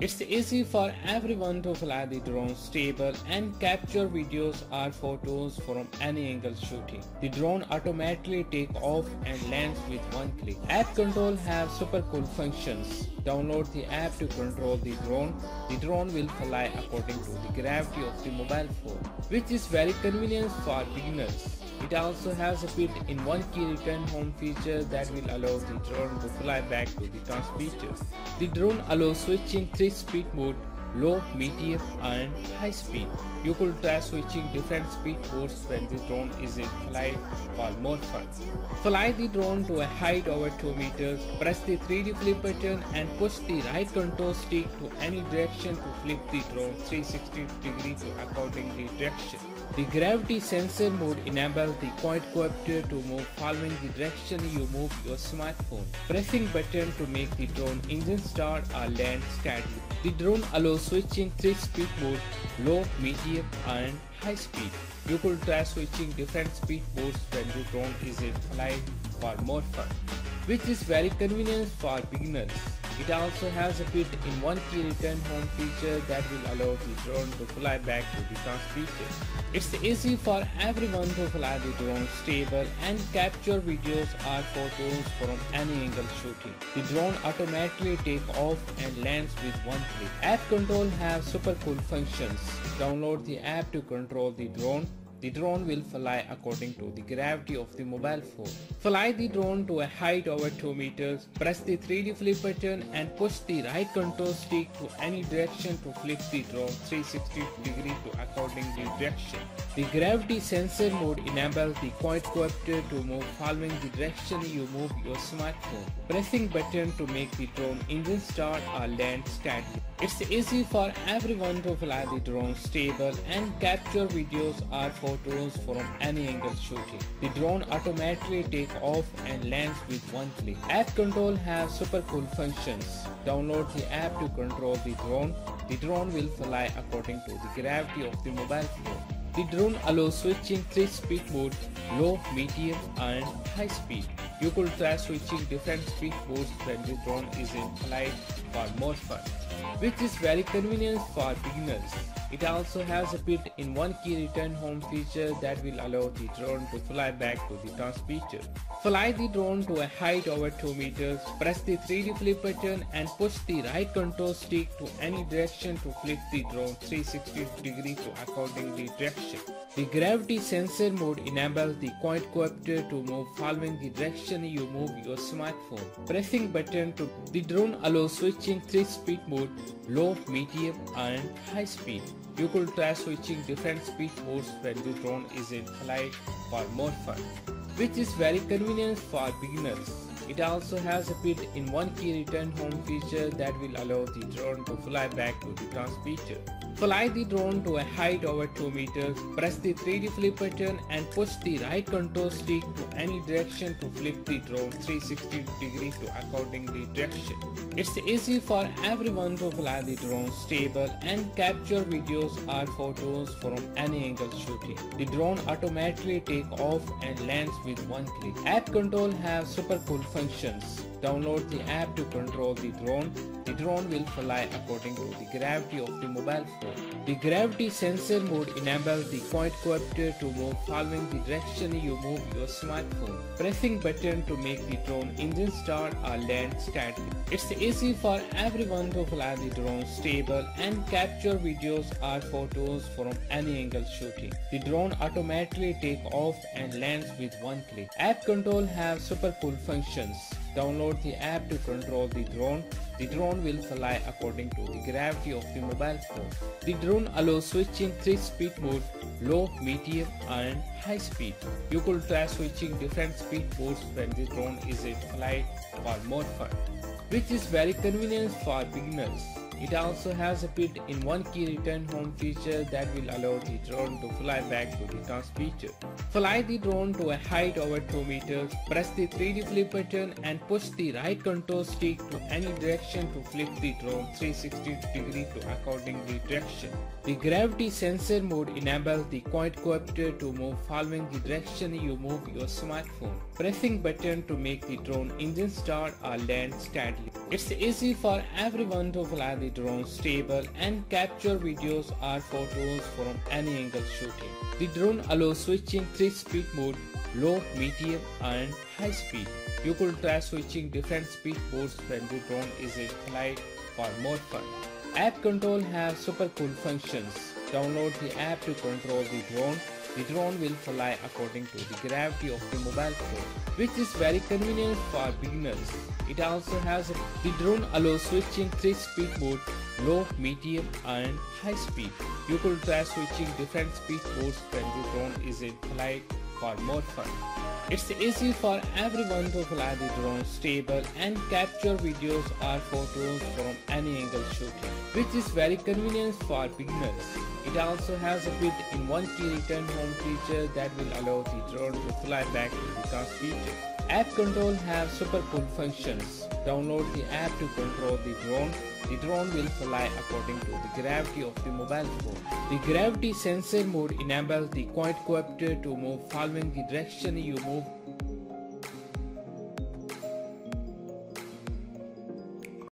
It's easy for everyone to fly the drone stable and capture videos or photos from any angle shooting. The drone automatically takes off and lands with one click. App control have super cool functions. Download the app to control the drone. The drone will fly according to the gravity of the mobile phone, which is very convenient for beginners. It also has a built-in key return home feature that will allow the drone to fly back to the transmitter. The drone allows switching 3-speed mode: low, medium and high speed. You could try switching different speed modes when the drone is in flight for more fun. Fly the drone to a height over 2 meters, press the 3D flip button and push the right control stick to any direction to flip the drone 360 degrees to according the direction. The gravity sensor mode enables the quadcopter to move following the direction you move your smartphone. Pressing button to make the drone engine start or land steadily. The drone allows switching 3-speed mode: low, medium and high speed. You could try switching different speed modes when the drone is in flight for more fun, which is very convenient for beginners. It also has a built-in key return home feature that will allow the drone to fly back to the transmitter. It's easy for everyone to fly the drone stable and capture videos or photos from any angle shooting. The drone automatically takes off and lands with one click. App control have super cool functions. Download the app to control the drone. The drone will fly according to the gravity of the mobile phone. Fly the drone to a height over 2 meters, press the 3D flip button and push the right control stick to any direction to flip the drone 360 degrees to according the direction. The gravity sensor mode enables the quadcopter to move following the direction you move your smartphone. Pressing button to make the drone engine start or land steadily. It's easy for everyone to fly the drone stable and capture videos or photos from any angle shooting. The drone automatically takes off and lands with one click. App control have super cool functions. Download the app to control the drone. The drone will fly according to the gravity of the mobile phone. The drone allows switching 3-speed mode: low, medium and high speed. You could try switching different speed modes when the drone is in flight for more fun, which is very convenient for beginners. It also has a built-in key return home feature that will allow the drone to fly back to the transmitter. Fly the drone to a height over 2 meters, press the 3D flip button and push the right control stick to any direction to flip the drone 360 degrees to according the direction. The gravity sensor mode enables the quadcopter to move following the direction you move your smartphone. Pressing button to the drone allows switching 3-speed mode: low, medium and high speed. You could try switching different speed modes when the drone is in flight for more fun, which is very convenient for beginners. It also has a built-in key return home feature that will allow the drone to fly back to the transmitter. Fly the drone to a height over 2 meters, press the 3D flip button and push the right control stick to any direction to flip the drone 360 degrees to according the direction. It's easy for everyone to fly the drone stable and capture videos or photos from any angle shooting. The drone automatically takes off and lands with one click. App control have super cool functions. Download the app to control the drone. The drone will fly according to the gravity of the mobile phone. The gravity sensor mode enables the quadcopter to move following the direction you move your smartphone. Pressing button to make the drone engine start or land steadily. It's easy for everyone to fly the drone stable and capture videos or photos from any angle shooting. The drone automatically takes off and lands with one click. App control have super cool functions. Download the app to control the drone. The drone will fly according to the gravity of the mobile phone. The drone allows switching 3-speed mode: low, medium and high speed. You could try switching different speed modes when the drone is in flight for more fun, which is very convenient for beginners. It also has a built-in key return home feature that will allow the drone to fly back to the transmitter. Fly the drone to a height over 2 meters, press the 3D flip button and push the right control stick to any direction to flip the drone 360 degrees to according the direction. The gravity sensor mode enables the quadcopter to move following the direction you move your smartphone. pressing button to make the drone engine start or land steadily. It's easy for everyone to fly the drone stable and capture videos or photos from any angle shooting. The drone allows switching 3-speed mode: low, medium and high speed. You could try switching different speed modes when the drone is in flight for more fun. App control has super cool functions. Download the app to control the drone. The drone will fly according to the gravity of the mobile phone, which is very convenient for beginners. It also has the drone allows switching 3-speed mode: low, medium and high speed. You could try switching different speed modes when the drone is in flight for more fun. It's easy for everyone to fly the drone stable and capture videos or photos from any angle shooting, which is very convenient for beginners. It also has a built-in one-key return home feature that will allow the drone to fly back to the task feature. App control has super cool functions. Download the app to control the drone. The drone will fly according to the gravity of the mobile phone. The gravity sensor mode enables the quadcopter to move following the direction you move